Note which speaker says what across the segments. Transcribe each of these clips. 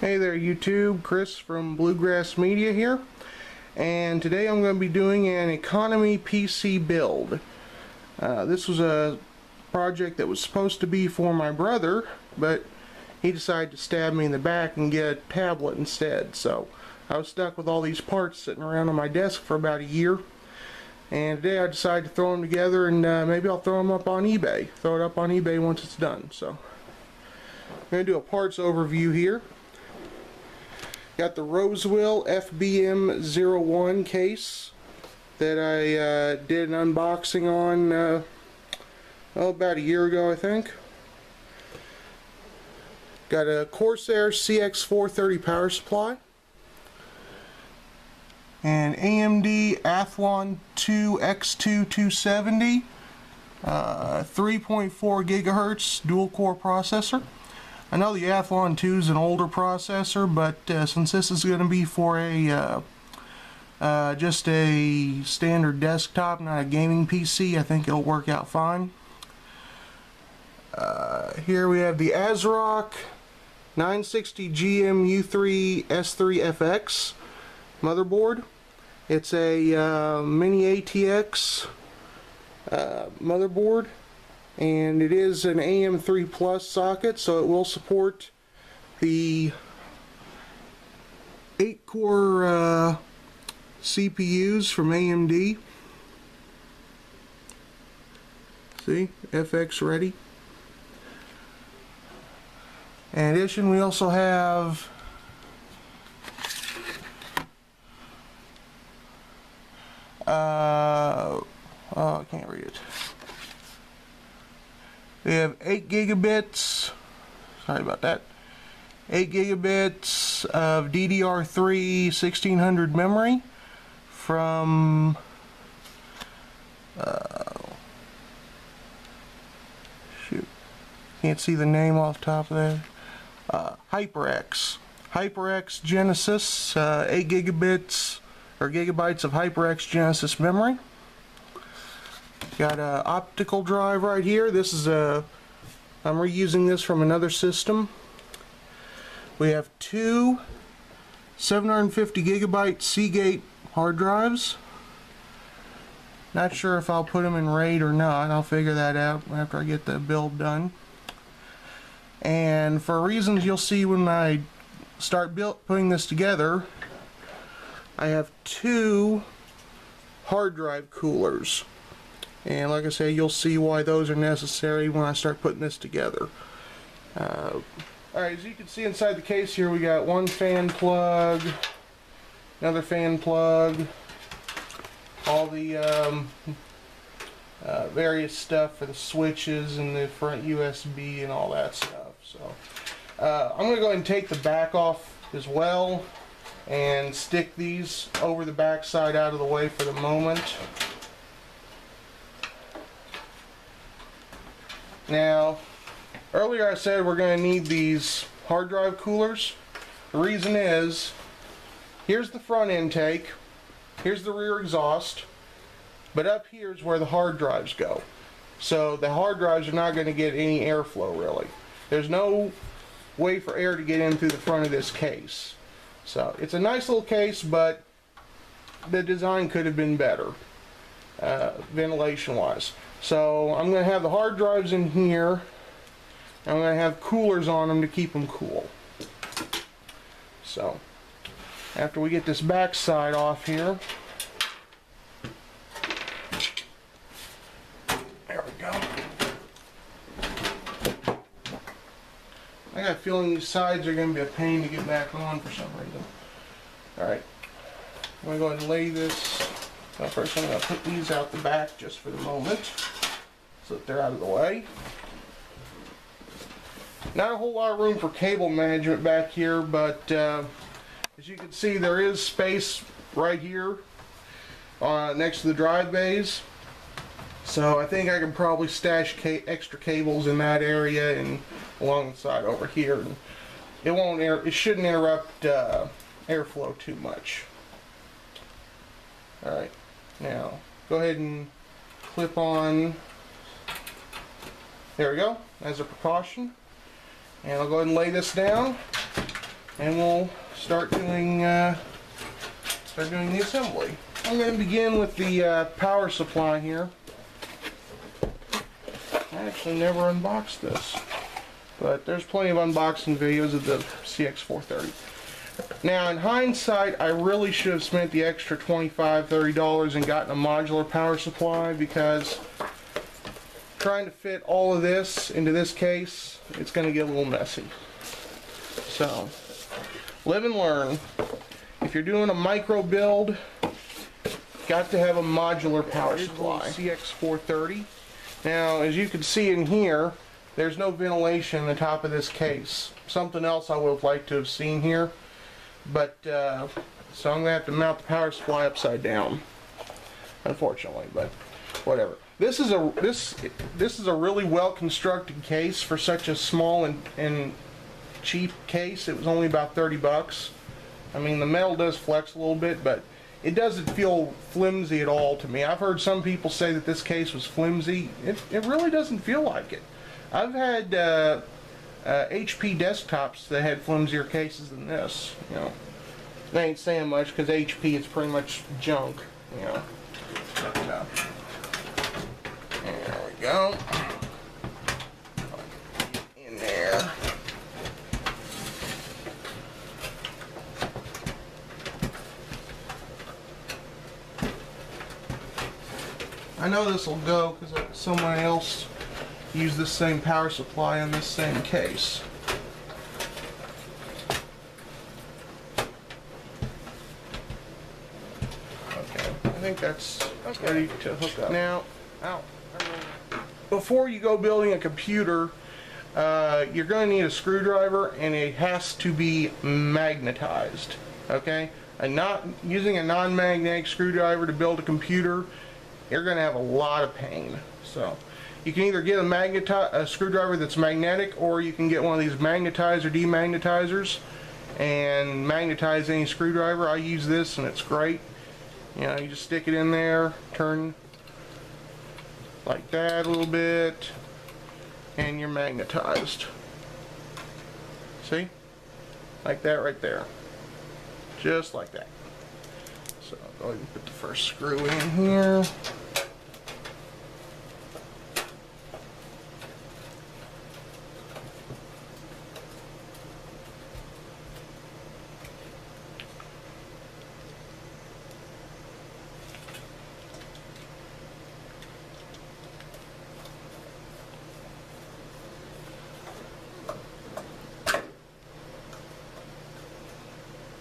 Speaker 1: Hey there YouTube, Chris from Bluegrass Media here, and today I'm going to be doing an economy PC build. This was a project that was supposed to be for my brother, but he decided to stab me in the back and get a tablet instead, so I was stuck with all these parts sitting around on my desk for about a year, and today I decided to throw them together, and maybe I'll throw them up on eBay. Throw it up on eBay once it's done. So I'm going to do a parts overview here. Got the Roseville FBM01 case that I did an unboxing on about a year ago, I think. Got a Corsair CX430 power supply. An AMD Athlon 2 X2 270 3.4 gigahertz dual core processor. I know the Athlon 2 is an older processor, but since this is going to be for a just a standard desktop, not a gaming PC, I think it'll work out fine. Here we have the ASRock 960 GM-U3 S3FX motherboard. It's a mini ATX motherboard, and it is an AM3 Plus socket, so it will support the 8-core CPUs from AMD. See, FX ready. In addition, we also have I can't read it. We have 8 gigabits, sorry about that, 8 gigabits of DDR3 1600 memory from shoot, can't see the name off the top of that. HyperX Genesis, 8 gigabits or gigabytes of HyperX Genesis memory. Got an optical drive right here. This is I'm reusing this from another system. We have two 750 gigabyte Seagate hard drives. Not sure if I'll put them in RAID or not. I'll figure that out after I get the build done. And for reasons you'll see when I start putting this together, I have two hard drive coolers. And like I say, you'll see why those are necessary when I start putting this together. Alright, as you can see inside the case here, we got one fan plug, another fan plug, all the various stuff for the switches and the front USB and all that stuff. So I'm going to go ahead and take the back off as well and stick these over the back side out of the way for the moment. Now, earlier I said we're going to need these hard drive coolers. The reason is, here's the front intake, here's the rear exhaust, but up here is where the hard drives go. So the hard drives are not going to get any airflow really. There's no way for air to get in through the front of this case. So it's a nice little case, but the design could have been better, ventilation wise. So I'm going to have the hard drives in here, and I'm going to have coolers on them to keep them cool. So after we get this back side off here, there we go. I got a feeling these sides are going to be a pain to get back on for some reason. Alright, I'm going to go ahead and lay this. Well, first I'm going to put these out the back just for the moment, so that they're out of the way. Not a whole lot of room for cable management back here, but as you can see, there is space right here next to the drive bays. So I think I can probably stash extra cables in that area and along the side over here. And it shouldn't interrupt airflow too much. Alright, now go ahead and clip on, there we go, as a precaution. And I'll go ahead and lay this down. and we'll start doing the assembly. I'm going to begin with the power supply here. I actually never unboxed this, but there's plenty of unboxing videos of the CX430. Now, in hindsight, I really should have spent the extra $25–30 and gotten a modular power supply, because trying to fit all of this into this case, it's going to get a little messy. So, live and learn. If you're doing a micro build, got to have a modular power supply. CX430. Now, as you can see in here, there's no ventilation in the top of this case. Something else I would have liked to have seen here. But, so I'm going to have to mount the power supply upside down, unfortunately, but whatever. This is a really well constructed case for such a small and cheap case. It was only about 30 bucks. I mean, the metal does flex a little bit, but it doesn't feel flimsy at all to me. I've heard some people say that this case was flimsy. It really doesn't feel like it. I've had HP desktops that had flimsier cases than this. You know, they ain't saying much because HP is pretty much junk. You know. But, there we go. In there. I know this will go because someone else used this same power supply in this same case. Okay, I think that's ready to hook up. Now, before you go building a computer, you're going to need a screwdriver, and it has to be magnetized. Okay, using a non-magnetic screwdriver to build a computer, you're going to have a lot of pain. So you can either get a screwdriver that's magnetic, or you can get one of these magnetizer or demagnetizers and magnetize any screwdriver. I use this and it's great. You know, you just stick it in there, turn like that a little bit, and you're magnetized. See? Like that right there. Just like that. So I'll go ahead and put the first screw in here.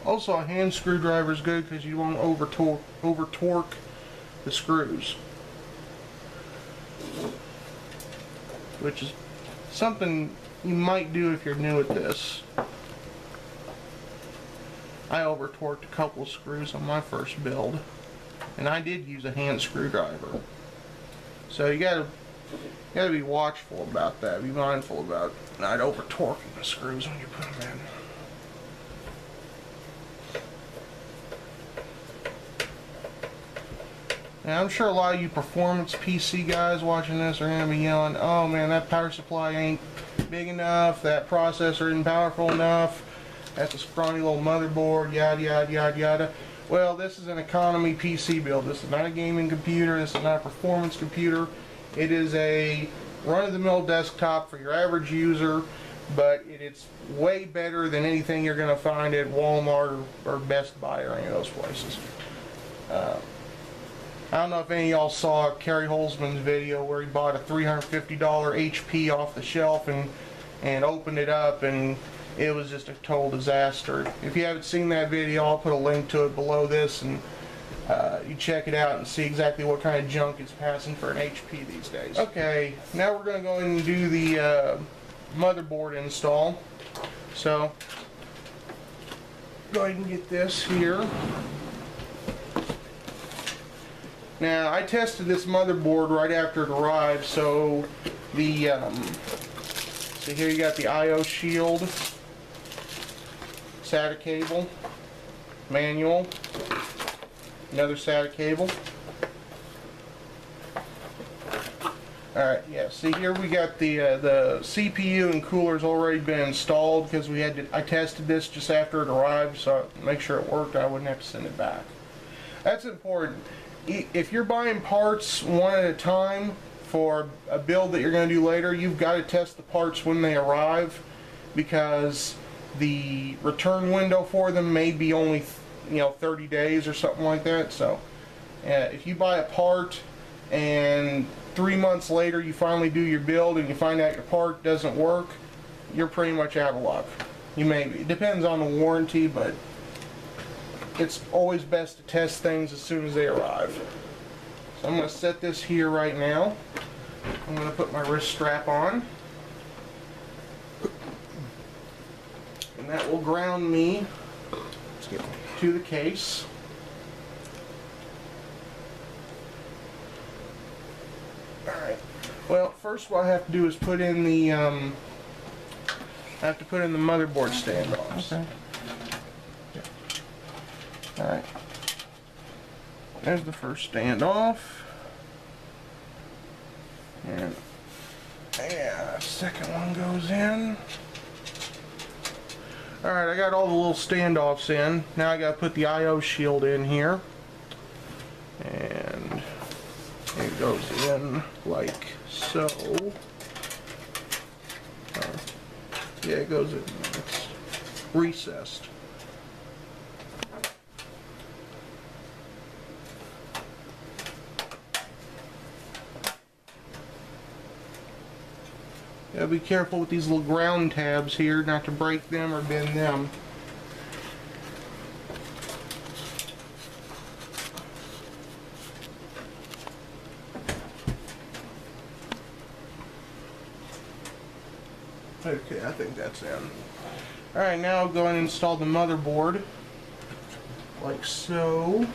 Speaker 1: Also, a hand screwdriver is good because you won't over torque the screws, which is something you might do if you're new at this. I over torqued a couple of screws on my first build, and I did use a hand screwdriver. So you gotta be watchful about that. Be mindful about not over torquing the screws when you put them in. Now, I'm sure a lot of you performance PC guys watching this are going to be yelling, oh man, that power supply ain't big enough, that processor isn't powerful enough, that's a scrawny little motherboard, yada yada yada yada. Well, this is an economy PC build. This is not a gaming computer, this is not a performance computer. It is a run-of-the-mill desktop for your average user, but it's way better than anything you're going to find at Walmart or Best Buy or any of those places. I don't know if any of y'all saw Carey Holzman's video where he bought a $350 HP off the shelf and opened it up, and it was just a total disaster. If you haven't seen that video, I'll put a link to it below this, and you check it out and see exactly what kind of junk is passing for an HP these days. Okay, now we're going to go ahead and do the motherboard install. So, go ahead and get this here. Now, I tested this motherboard right after it arrived, so the, so here you got the I/O shield, SATA cable, manual, another SATA cable. Alright, yeah, see here we got the CPU and cooler's already been installed because I tested this just after it arrived, so make sure it worked. I wouldn't have to send it back. That's important. If you're buying parts one at a time for a build that you're going to do later, you've got to test the parts when they arrive, because the return window for them may be only 30 days or something like that. So if you buy a part and 3 months later you finally do your build and you find out your part doesn't work, you're pretty much out of luck. It depends on the warranty, but it's always best to test things as soon as they arrive. So I'm going to set this here right now. I'm going to put my wrist strap on, and that will ground me to the case. Alright, well, first what I have to do is put in the motherboard standoffs.
Speaker 2: Okay.
Speaker 1: Alright, there's the first standoff, and second one goes in. Alright, I got all the little standoffs in. Now I got to put the I/O shield in here, and it goes in like so. Yeah, it goes in. It's recessed. Gotta be careful with these little ground tabs here, not to break them or bend them. Okay, I think that's in. Alright, now I'll go and install the motherboard, like so.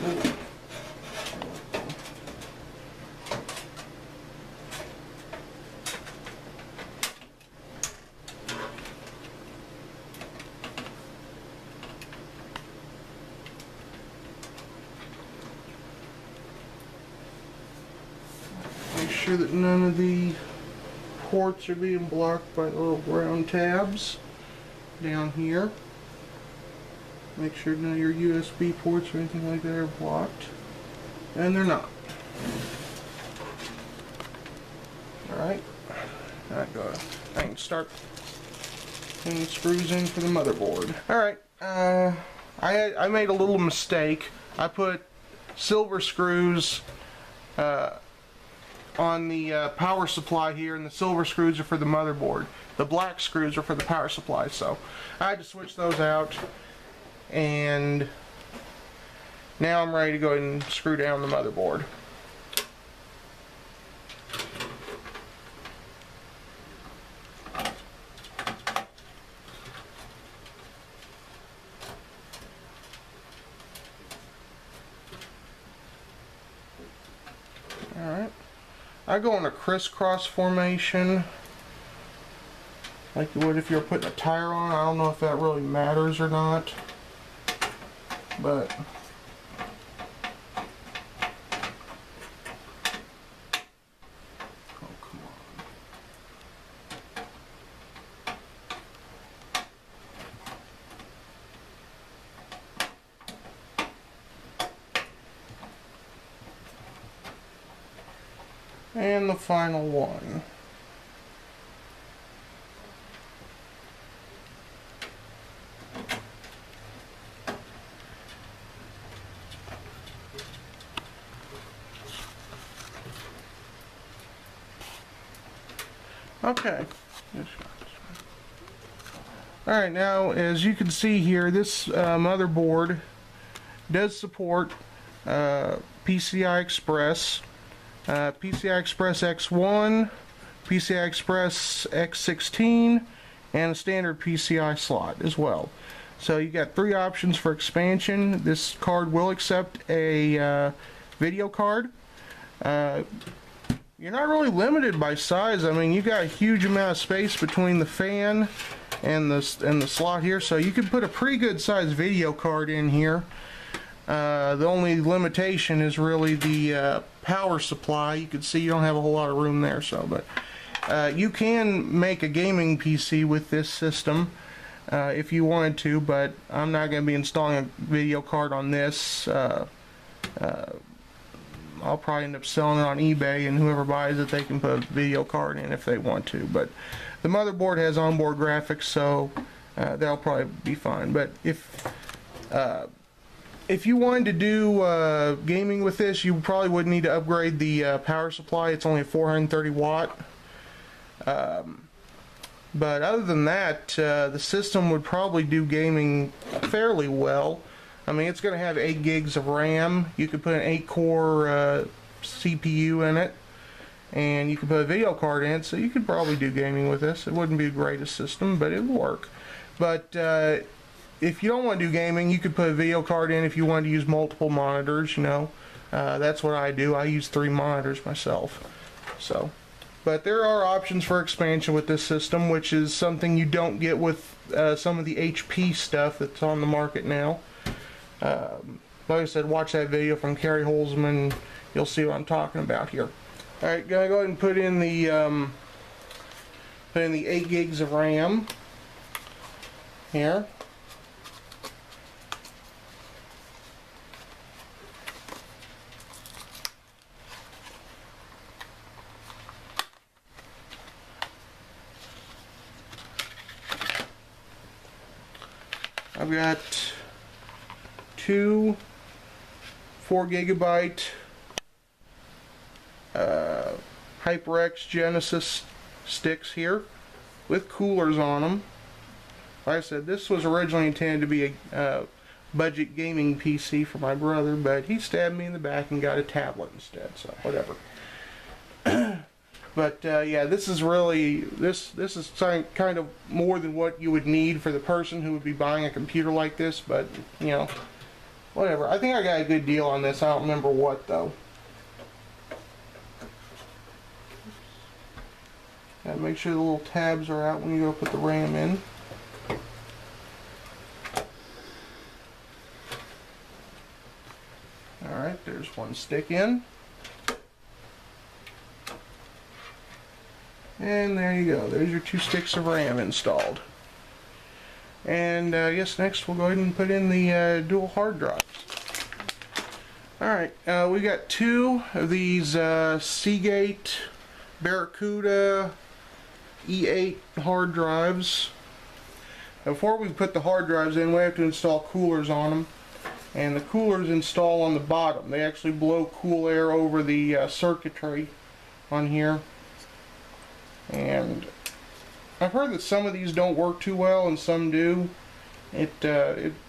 Speaker 1: Ooh. Make sure that none of the ports are being blocked by the little ground tabs down here. Make sure none of your USB ports or anything like that are blocked. And they're not. Alright. Alright, go ahead. I can start putting the screws in for the motherboard. Alright, I made a little mistake. I put silver screws on the power supply here, and the silver screws are for the motherboard. The black screws are for the power supply, so I had to switch those out, and now I'm ready to go ahead and screw down the motherboard. Alright. I go in a crisscross formation, like you would if you were putting a tire on. I don't know if that really matters or not, but oh, come on. And the final one. Okay. Alright, now as you can see here, this motherboard does support PCI Express, PCI Express X1, PCI Express X16, and a standard PCI slot as well. So you got 3 options for expansion. This card will accept a video card. You're not really limited by size. I mean, you've got a huge amount of space between the fan and the slot here, so you can put a pretty good sized video card in here. The only limitation is really the power supply. You can see you don't have a whole lot of room there, so but you can make a gaming PC with this system if you wanted to, but I'm not going to be installing a video card on this. I'll probably end up selling it on eBay, and whoever buys it, they can put a video card in if they want to. But the motherboard has onboard graphics, so that'll probably be fine. But if you wanted to do gaming with this, you probably would need to upgrade the power supply. It's only a 430 watt. But other than that, the system would probably do gaming fairly well. I mean, it's going to have 8 gigs of RAM. You could put an 8-core CPU in it, and you could put a video card in it, so you could probably do gaming with this. It wouldn't be the greatest system, but it would work. But if you don't want to do gaming, you could put a video card in if you want to use multiple monitors, you know. That's what I do. I use 3 monitors myself. So, but there are options for expansion with this system, which is something you don't get with some of the HP stuff that's on the market now. Like I said, watch that video from Carey Holzman. You'll see what I'm talking about here. Alright, gonna go ahead and put in the 8 gigs of RAM here. I've got 2 4GB HyperX Genesis sticks here with coolers on them. Like I said, this was originally intended to be a budget gaming PC for my brother, but he stabbed me in the back and got a tablet instead, so whatever. But yeah, this is really, this is kind of more than what you would need for the person who would be buying a computer like this, but you know, whatever. I think I got a good deal on this. I don't remember what though. Gotta make sure the little tabs are out when you go put the RAM in. Alright, there's one stick in. And there you go. There's your 2 sticks of RAM installed. And I guess next we'll go ahead and put in the dual hard drives. Alright, we got 2 of these Seagate Barracuda E8 hard drives. Before we put the hard drives in, we have to install coolers on them. And the coolers install on the bottom. They actually blow cool air over the circuitry on here. And I've heard that some of these don't work too well and some do. It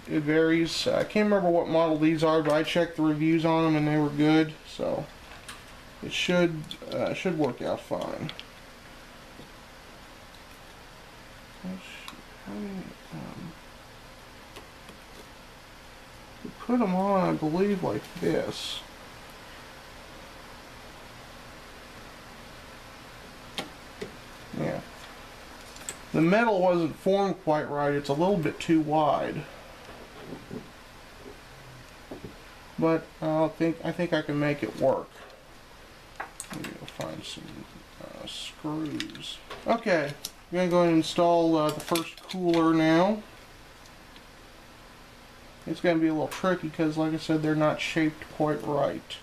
Speaker 1: varies. I can't remember what model these are, but I checked the reviews on them and they were good, so it should work out fine. You put them on, I believe, like this. Yeah. The metal wasn't formed quite right. It's a little bit too wide. But I think I can make it work. Maybe I'll find some screws. Okay, I'm going to go ahead and install the first cooler now. It's going to be a little tricky because, like I said, they're not shaped quite right.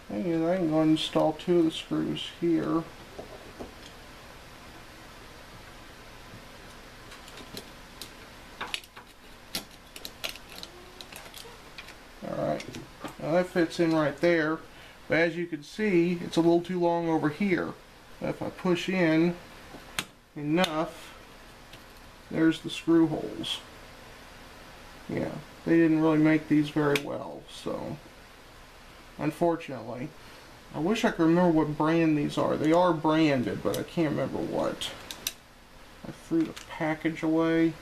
Speaker 1: And I can go and install 2 of the screws here. Alright, now that fits in right there, but as you can see, it's a little too long over here. If I push in enough, there's the screw holes. Yeah, they didn't really make these very well, so unfortunately. I wish I could remember what brand these are. They are branded, but I can't remember what. I threw the package away.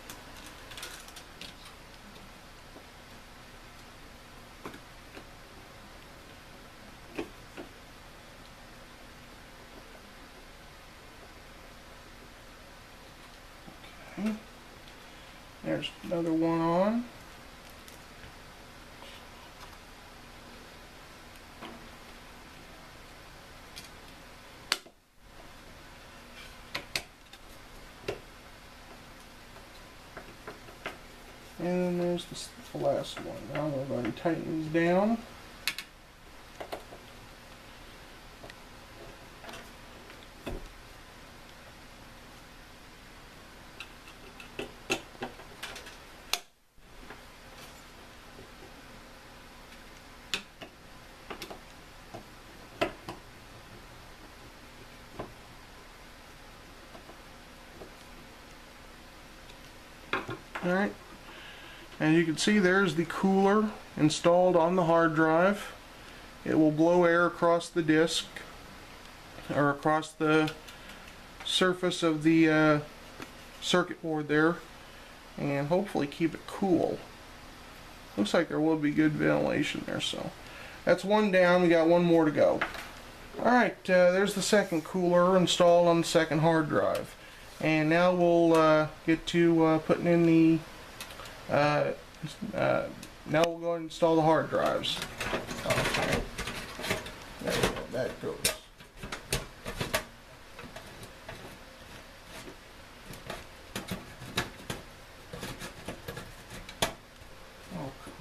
Speaker 1: There's another one on. And then there's the last one. Now I'm going to go ahead and tighten these down. Alright, and you can see there's the cooler installed on the hard drive. It will blow air across the disk, or across the surface of the circuit board there, and hopefully keep it cool. Looks like there will be good ventilation there, so that's one down. We got one more to go. Alright, there's the second cooler installed on the second hard drive. And now we'll get to putting in the, now we'll go and install the hard drives. Okay. There we go, that goes. Oh, come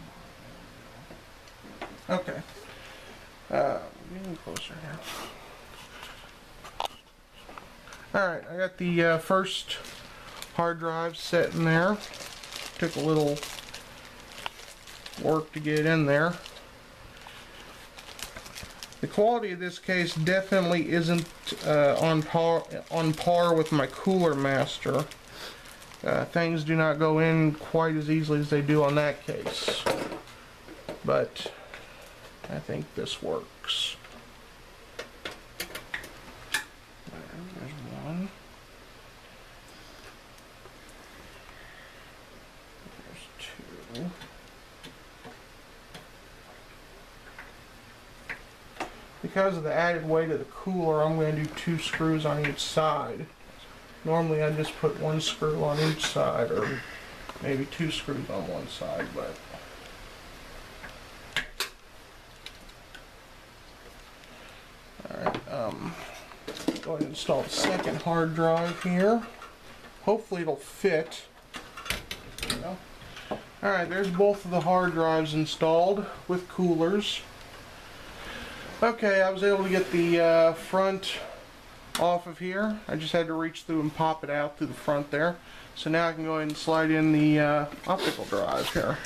Speaker 1: on. Okay. Getting closer here. Alright, I got the first hard drive set in there. Took a little work to get in there. The quality of this case definitely isn't on par with my Cooler Master. Things do not go in quite as easily as they do on that case. But I think this works. Because of the added weight of the cooler, I'm going to do 2 screws on each side. Normally I just put 1 screw on each side, or maybe 2 screws on one side, but alright, go ahead and install the second hard drive here. Hopefully it'll fit. You know. Alright, there's both of the hard drives installed with coolers. Okay, I was able to get the front off of here. I just had to reach through and pop it out through the front there. So now I can go ahead and slide in the optical drive here.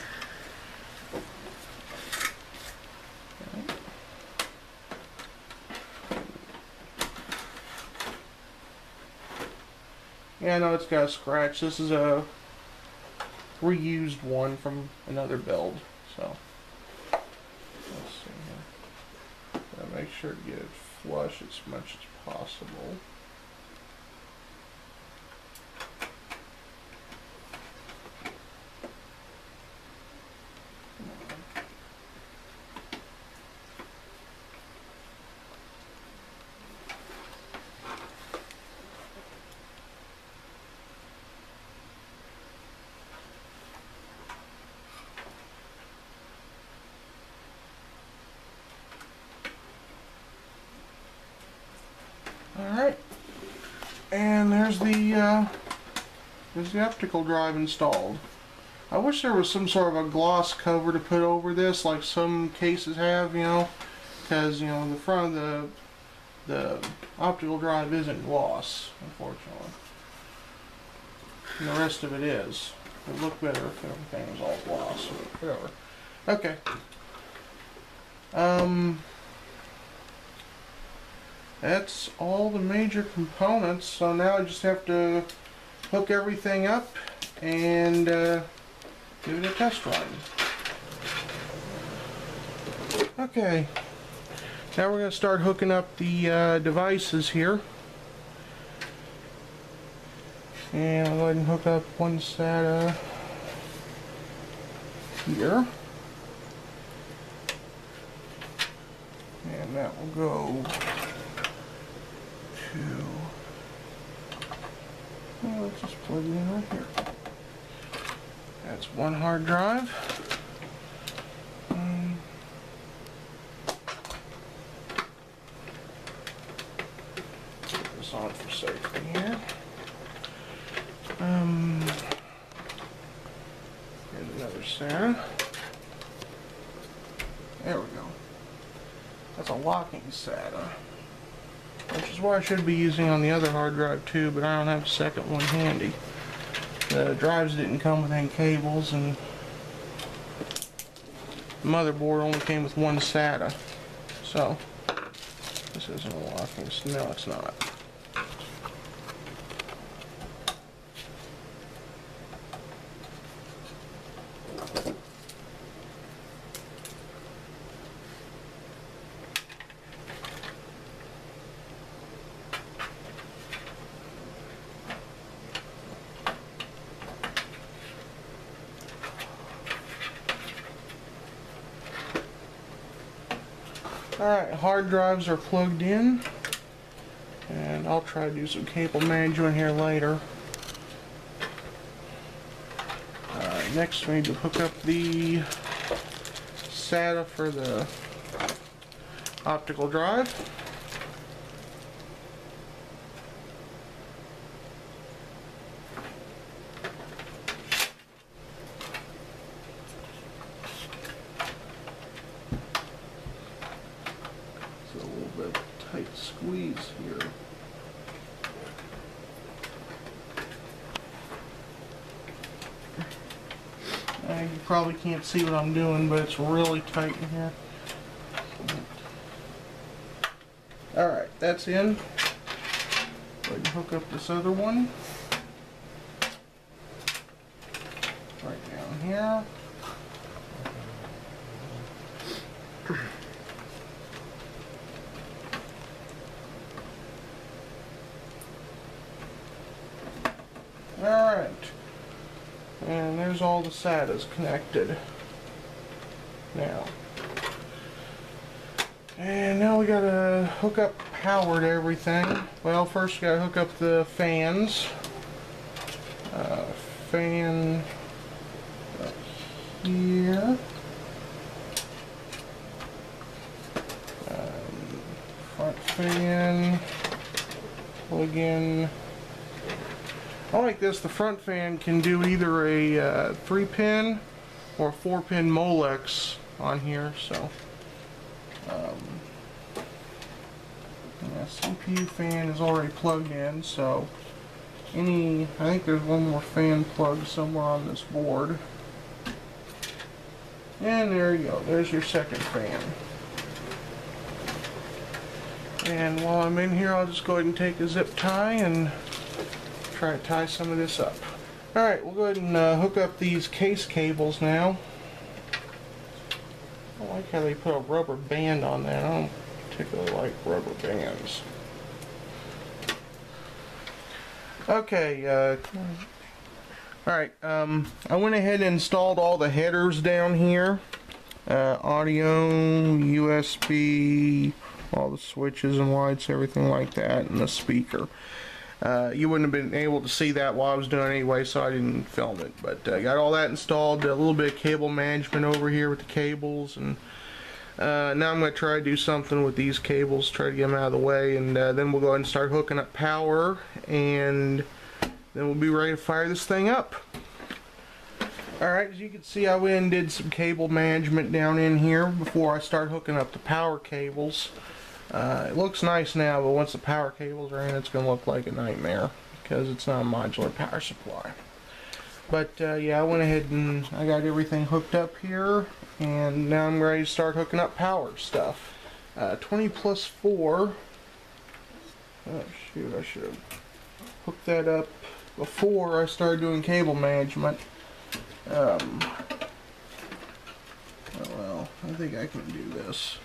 Speaker 1: Yeah, I know it's got a scratch. This is a reused one from another build. So let's see here. Gotta make sure to get it flush as much as possible. Alright, and there's the optical drive installed. I wish there was some sort of a gloss cover to put over this, like some cases have, you know, because, you know, the front of the optical drive isn't gloss, unfortunately. And the rest of it is. It would look better if everything was all gloss, or whatever. Okay. That's all the major components, so now I just have to hook everything up and give it a test run. Okay, now we're going to start hooking up the devices here. And I'll go ahead and hook up one SATA here. And that will go well, let's just plug it in right here. That's one hard drive. Put this on for safety here. Here's another SATA. There we go. That's a locking SATA, which is what I should be using on the other hard drive too, but I don't have a second one handy. The drives didn't come with any cables, and the motherboard only came with one SATA. So, this isn't a locking, no it's not. Alright, hard drives are plugged in, and I'll try to do some cable management here later. Next we need to hook up the SATA for the optical drive. A little bit of a tight squeeze here. You probably can't see what I'm doing, but it's really tight in here. Alright, that's in. Go ahead and hook up this other one. Right down here. Alright, and there's all the SATAs connected now. And now we gotta hook up power to everything. Well, first we gotta hook up the fans. Fan up here. Front fan. Plug in. I like this. The front fan can do either a 3-pin or 4-pin Molex on here. So, yeah, CPU fan is already plugged in. So, I think there's one more fan plug somewhere on this board. And there you go. There's your second fan. And while I'm in here, I'll just go ahead and take a zip tie and try to tie some of this up. Alright, we'll go ahead and hook up these case cables now. I like how they put a rubber band on that. I don't particularly like rubber bands. Okay, alright, I went ahead and installed all the headers down here. Audio, USB, all the switches and lights, everything like that, and the speaker. You wouldn't have been able to see that while I was doing it anyway, so I didn't film it. But got all that installed, a little bit of cable management over here with the cables, and now I'm going to try to do something with these cables, try to get them out of the way, and then we'll go ahead and start hooking up power, and then we'll be ready to fire this thing up. Alright, as you can see, I went and did some cable management down in here before I start hooking up the power cables. It looks nice now, but once the power cables are in, it's going to look like a nightmare because it's not a modular power supply. But yeah, I went ahead and I got everything hooked up here, and now I'm ready to start hooking up power stuff. 20 plus 4. Oh shoot, I should have hooked that up before I started doing cable management. Oh well, I think I can do this.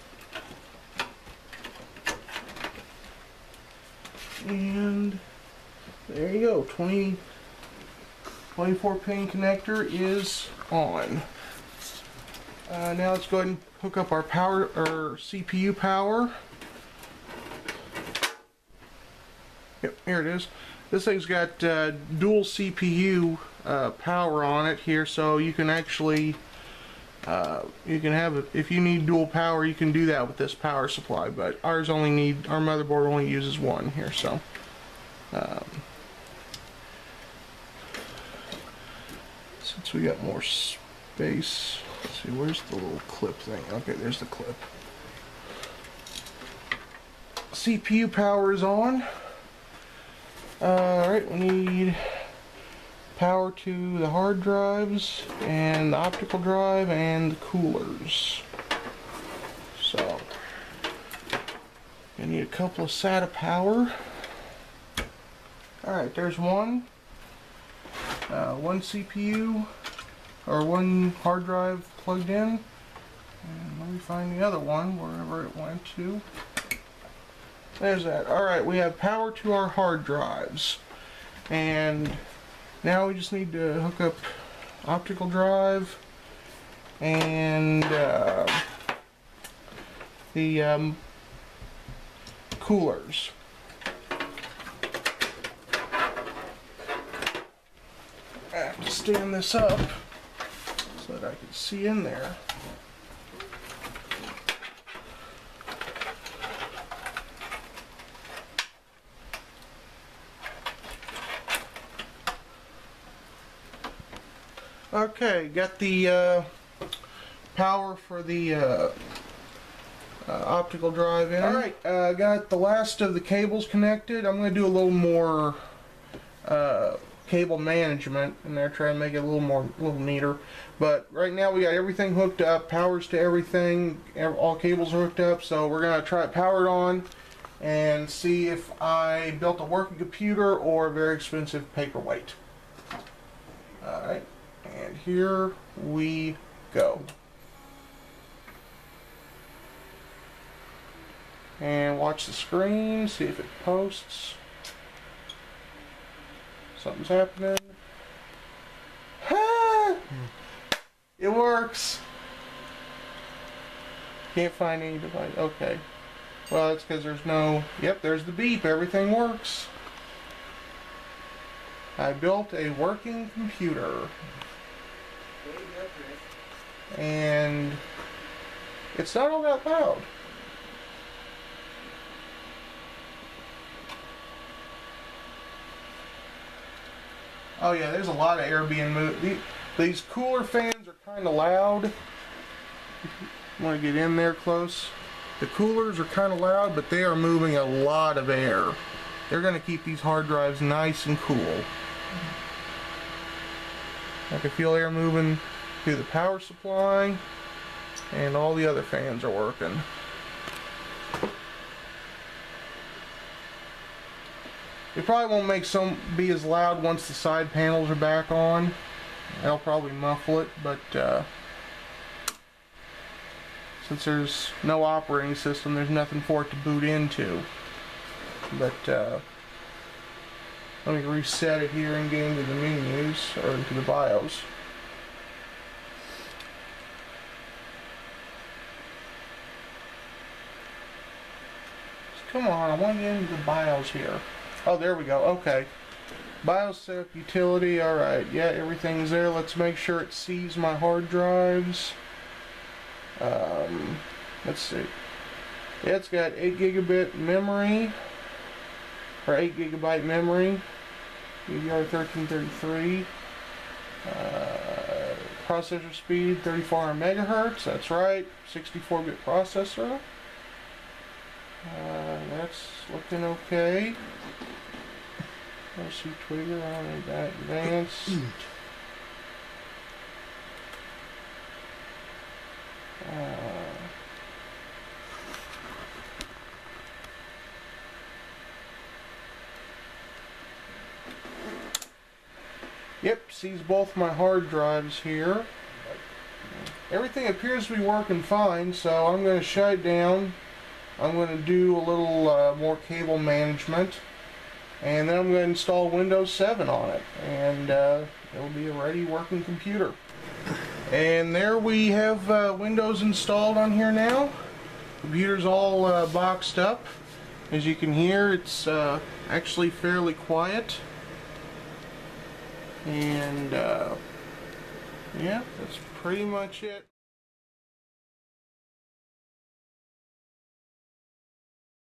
Speaker 1: And there you go, 24 pin connector is on. Now let's go ahead and hook up our power, or CPU power. Yep, here it is. This thing's got dual CPU power on it here, so you can actually you can have it if you need dual power. You can do that with this power supply, but our motherboard only uses one here. So since we got more space, let's see, where's the little clip thing? Okay, there's the clip. CPU power is on. Alright, we need power to the hard drives and the optical drive and the coolers. So, I need a couple of SATA power. Alright, there's one. One CPU or one hard drive plugged in. And let me find the other one wherever it went to. There's that. Alright, we have power to our hard drives. And now we just need to hook up optical drive and the coolers. I have to stand this up so that I can see in there. Okay, got the power for the optical drive in. Alright, got the last of the cables connected. I'm going to do a little more cable management in there, try and make it a little neater. But right now we got everything hooked up, powers to everything, all cables are hooked up, so we're going to try it powered on and see if I built a working computer or a very expensive paperweight. Alright. And here we go. And watch the screen, see if it posts. Something's happening. Ah! It works. Can't find any device. Okay. Well, that's because there's no... Yep, there's the beep. Everything works. I built a working computer. And it's not all that loud. Oh yeah, there's a lot of air being moved. These cooler fans are kind of loud. Want to get in there close? The coolers are kind of loud, but they are moving a lot of air. They're going to keep these hard drives nice and cool. I can feel air moving through the power supply, and all the other fans are working. It probably won't be as loud once the side panels are back on. That'll probably muffle it, but since there's no operating system, there's nothing for it to boot into. But let me reset it here and get into the menus, or into the BIOS. Come on, I want to get into the BIOS here. Oh, there we go. Okay. BIOS setup utility. Alright. Yeah, everything's there. Let's make sure it sees my hard drives. Let's see. Yeah, it's got 8 gigabit memory. Or 8 gigabyte memory. DDR1333. Processor speed 3400 megahertz. That's right. 64-bit processor. That's looking okay. Let's see, Twigger on that advanced. Yep, sees both my hard drives here. Everything appears to be working fine, so I'm going to shut it down. I'm going to do a little more cable management, and then I'm going to install Windows 7 on it, and it'll be a ready working computer. And there we have Windows installed on here now. Computer's all boxed up, As you can hear, it's actually fairly quiet. And yeah, that's pretty much it.